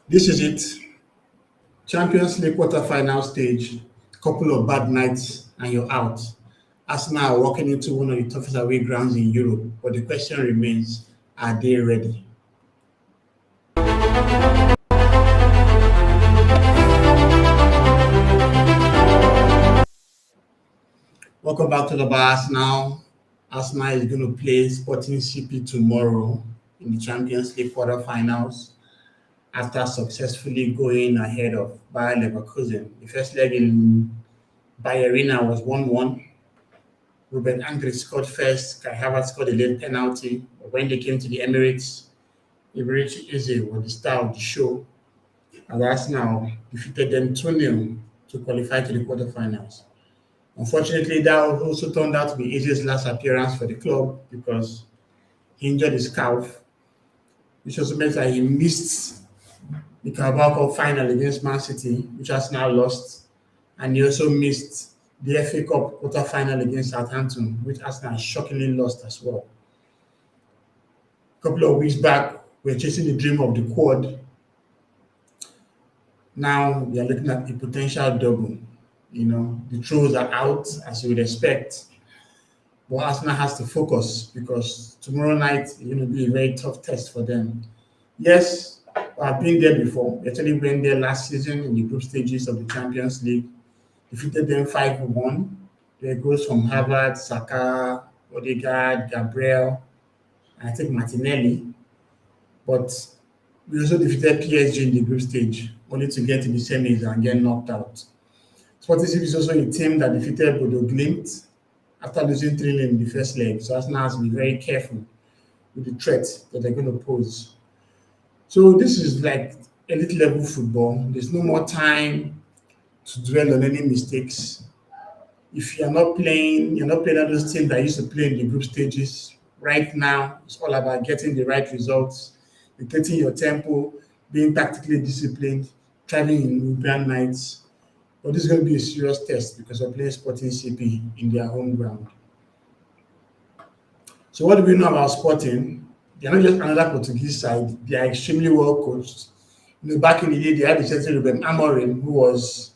This is it. Champions League quarterfinal stage. Couple of bad nights and you're out. Arsenal are walking into one of the toughest away grounds in Europe, but the question remains: are they ready? Welcome back to the Bars now. Arsenal is going to play Sporting CP tomorrow in the Champions League quarterfinals after successfully going ahead of Bayer Leverkusen. The first leg in Bayerina was 1-1. Ruben Andrich scored first. Kai Havertz scored a late penalty. But when they came to the Emirates, Ibrahim Eze was the star of the show, as Arsenal defeated them 2-0 to qualify to the quarterfinals. Unfortunately, that also turned out to be Eze's last appearance for the club because he injured his calf, which also meant that he missed the Carabao Cup final against Man City, which Arsenal lost, and he also missed the FA Cup quarter-final against Southampton, which Arsenal shockingly lost as well. A couple of weeks back, we were chasing the dream of the quad. Now we are looking at a potential double. The throws are out as you would expect, but Arsenal has to focus because tomorrow night is going to be a very tough test for them. Yes, I've been there before. We actually went there last season in the group stages of the Champions League, defeated them 5-1. There goes from Harvard, Saka, Odegaard, Gabriel, and I think Martinelli. But we also defeated PSG in the group stage, only to get to the semis and get knocked out. Sporting CP is also a team that defeated Bodo Glimt after losing 3 in the first leg. So Arsenal has to be very careful with the threat that they're going to pose. So this is like elite level football. There's no more time to dwell on any mistakes. If you're not playing all those teams that used to play in the group stages. Right now, it's all about getting the right results, dictating your tempo, being tactically disciplined, thriving in European nights. But this is going to be a serious test because we're playing Sporting CP in their home ground. So what do we know about Sporting? They're not just another Portuguese side. They are extremely well coached. Back in the day, they had a certain Ruben Amorim, who was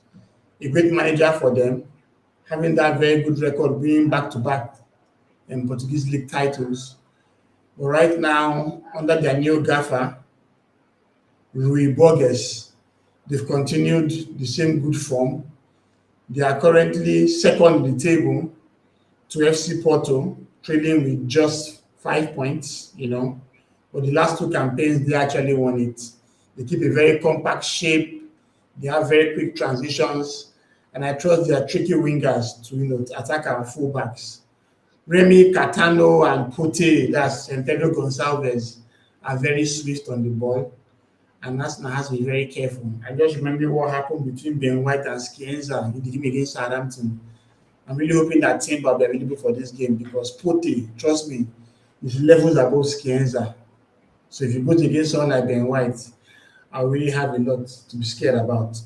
a great manager for them, having that very good record, winning back-to-back in Portuguese league titles. But right now, under their new gaffer, Rui Borges, they've continued the same good form. They are currently second in the table to FC Porto, trailing with just 5 points, But the last 2 campaigns, they actually won it. They keep a very compact shape. They have very quick transitions. And I trust their tricky wingers to attack our fullbacks. Remy, Catano, and Pote, that's Pedro Gonçalves, are very swift on the ball. And Arsenal has to be very careful. I just remember what happened between Ben White and Scienza in the game against Southampton. I'm really hoping that Timber will be available for this game because Pote, trust me, is levels above Scienza. So if he goes against someone like Ben White, I really have a lot to be scared about.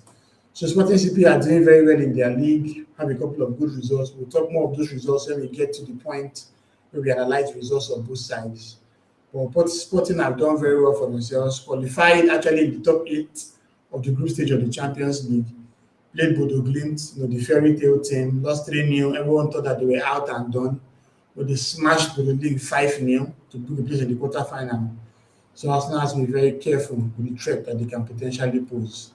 So Sporting CP are doing very well in their league, have a couple of good results. We'll talk more of those results when we get to the point where we analyze results on both sides. But Sporting have done very well for themselves, qualified actually in the top 8 of the group stage of the Champions League. Played Bodo Glimt, the fairy tale team, lost 3-0. Everyone thought that they were out and done, but they smashed Bodo Glimt 5-0 to book a place in the quarterfinal. So Arsenal has to be very careful with the threat that they can potentially pose.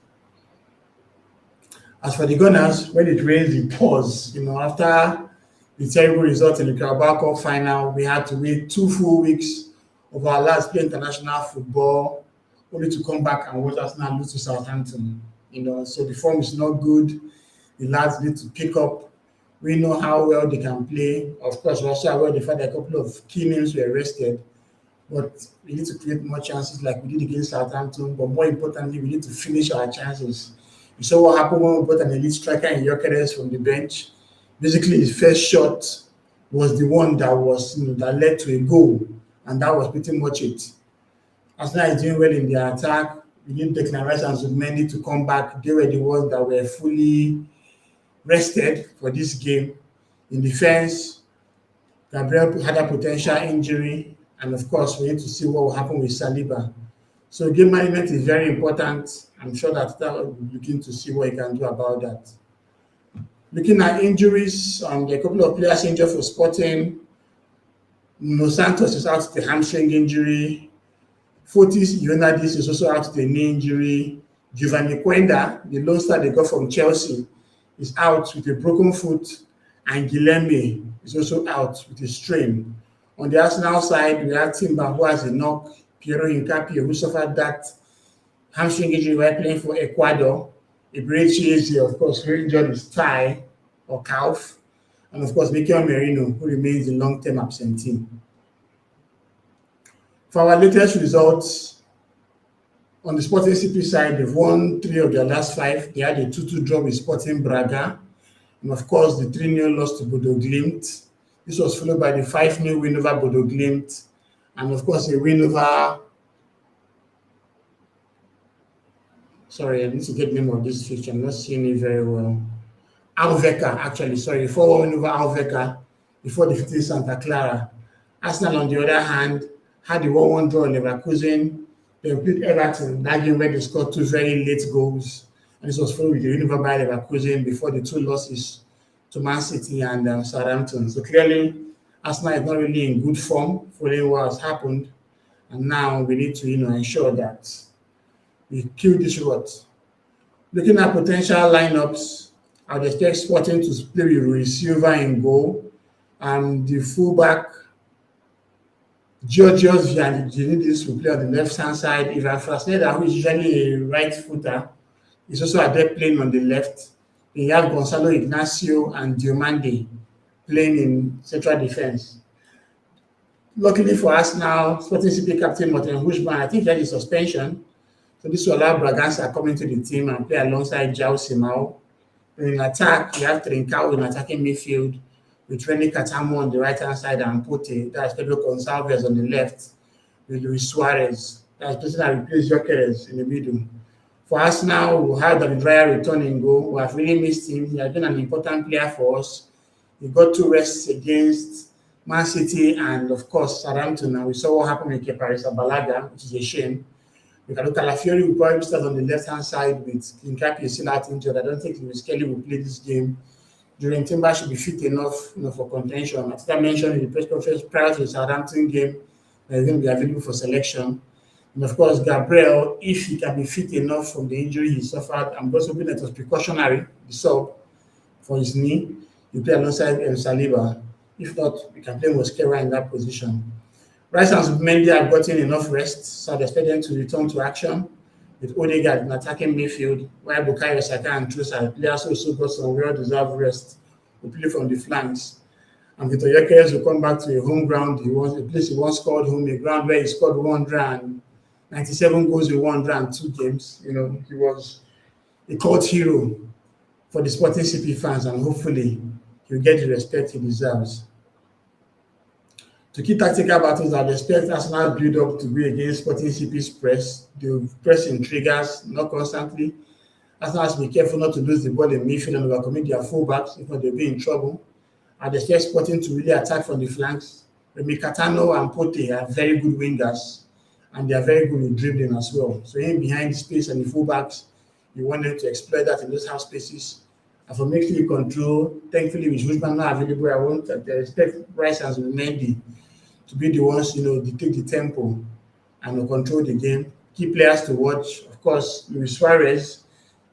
As for the Gunners, when it rains, it pours. After the terrible result in the Carabao Cup final, we had to wait 2 full weeks of our lads play international football, only to come back and watch Arsenal lose to Southampton. So the form is not good. The lads need to pick up. We know how well they can play. Of course, we're also aware of the fact that a couple of key names were arrested. But we need to create more chances like we did against Southampton. But more importantly, we need to finish our chances. You saw what happened when we brought an elite striker in Gyökeres from the bench. Basically, his first shot was the one that was that led to a goal. And that was pretty much it. Arsenal is doing well in their attack. We need Declan Rice and Zubimendi to come back. They were the ones that were fully rested for this game. In defense, Gabriel had a potential injury. And of course, we need to see what will happen with Saliba. So game management is very important. I'm sure that will be looking to see what he can do about that. Looking at injuries, there are a couple of players injured for Sporting. No Santos is out with a hamstring injury. Fotis Ionadis is also out with a knee injury. Giovanni Quenda, the lone star they got from Chelsea, is out with a broken foot, and Guilherme is also out with a strain. On the Arsenal side, we have Timber who has a knock, Piero Hincapié who suffered that hamstring injury while playing for Ecuador. Eberechi Eze, of course, who injured his thigh or calf. And of course, Mikel Merino, who remains a long-term absentee. For our latest results, on the Sporting CP side, they've won 3 of their last 5. They had a 2-2 draw with Sporting Braga. And of course, the 3-0 loss to Bodo Glimt. This was followed by the 5-0 win over Bodo Glimt. And of course, a win over... Sorry, I need to get the name of this fixture. I'm not seeing it very well. Alveca, actually, sorry. 4-1 win over Alveca before defeating Santa Clara. Arsenal, on the other hand, had the 1-1 draw in Leverkusen. They played Everton, that game where they scored 2 very late goals. And this was followed with the win over by Leverkusen before the 2 losses to Man City and Southampton. So clearly, Arsenal is not really in good form following what has happened. And now we need to ensure that we kill this rot. Looking at potential lineups, I would expect Sporting to play with Rui Silva in goal. And the fullback, Georgios Viannidis, will play on the left-hand side. Ivan Frasneda, who is usually a right footer, is also adept playing on the left. We have Gonzalo Ignacio and Diomande playing in central defense. Luckily for us now, Sporting CP captain Martin Hushman, I think he had a suspension. So this will allow Bragança coming to the team and play alongside João Simão. In attack, we have Trincao in attacking midfield with Rene Katamo on the right-hand side and Pote, that's Pedro Gonçalves on the left, with Luis Suarez, that's the person that replaced Gyökeres in the middle. For us now, we'll have David Raya returning goal. We have really missed him. He has been an important player for us. He got 2 rests against Man City and, of course, Southampton. And we saw what happened with Kepa Arrizabalaga, which is a shame. We can look at Calafiori will probably start on the left-hand side with Hincapié still out injured. I don't think Lewis Kelly will play this game. During Timber should be fit enough for contention. As I mentioned in the press conference prior to the Southampton game, he's going to be available for selection. And of course, Gabriel, if he can be fit enough from the injury he suffered, I'm just hoping that it was precautionary, the sub for his knee. You play alongside El Saliba. If not, we can play Mosquera in that position. Rice and Zubimendi have gotten enough rest, so I expect them to return to action with Odegaard in attacking midfield, while Bukayo Saka and Trossard, players also got some well-deserved rest, who play from the flanks. And Victor Gyökeres will come back to a home ground. A place he once called home, a ground where he scored 197 goals in 102 games. He was a cult hero for the Sporting CP fans, and hopefully he'll get the respect he deserves. To key tactical battles, I'd expect Arsenal build up to be against Sporting CP's press. They'll press in triggers, not constantly. Arsenal has to be careful not to lose the ball in midfield and overcommit their fullbacks, if not they'll be in trouble. I'd expect Sporting to really attack from the flanks. Remy Catano and Pote are very good wingers, and they are very good with dribbling as well. So in behind the space and the fullbacks, you want them to exploit that in those half spaces. And for midfield control, thankfully with Hujman not available, I want to expect Rice and Zubimendi to be the ones, dictate the tempo and control the game. Key players to watch, of course, Luis Suarez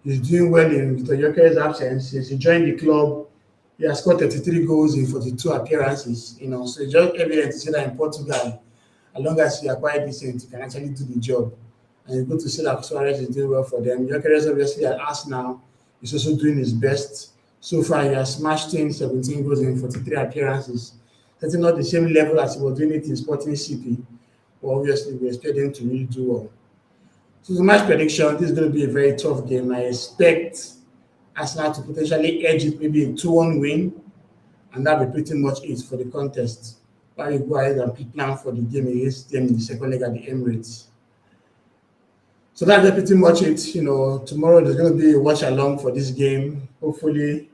is doing well in Victor Gyökeres' absence. Since he joined the club, he has scored 33 goals in 42 appearances. So it's just evident to see that in Portugal, as long as you are quite decent, you can actually do the job. And it's good to see that Suarez is doing well for them. Gyökeres, obviously, at Arsenal, is also doing his best. So far, he has smashed in 17 goals in 43 appearances. That's not the same level as he was doing it in Sporting CP, but obviously we expect him to really do well. So the match prediction, this is going to be a very tough game. I expect Arsenal to potentially edge it, maybe a 2-1 win, and that'll be pretty much it for the contest. While we go ahead and plan for the game against them in the second leg at the Emirates. So that's pretty much it. Tomorrow there's going to be a watch along for this game. Hopefully,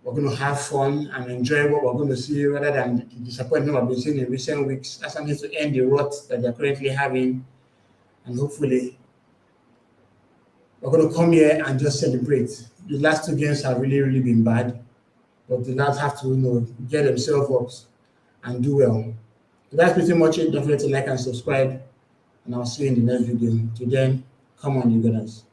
we're going to have fun and enjoy what we're going to see rather than the disappointment I've been seeing in recent weeks. Arsenal needs to end the rot that they're currently having. and hopefully we're going to come here and just celebrate. The last two games have really, really been bad, but the lads have to, get themselves up and do well. So that's pretty much it. Don't forget to like and subscribe, and I'll see you in the next video. Till then, come on, you guys.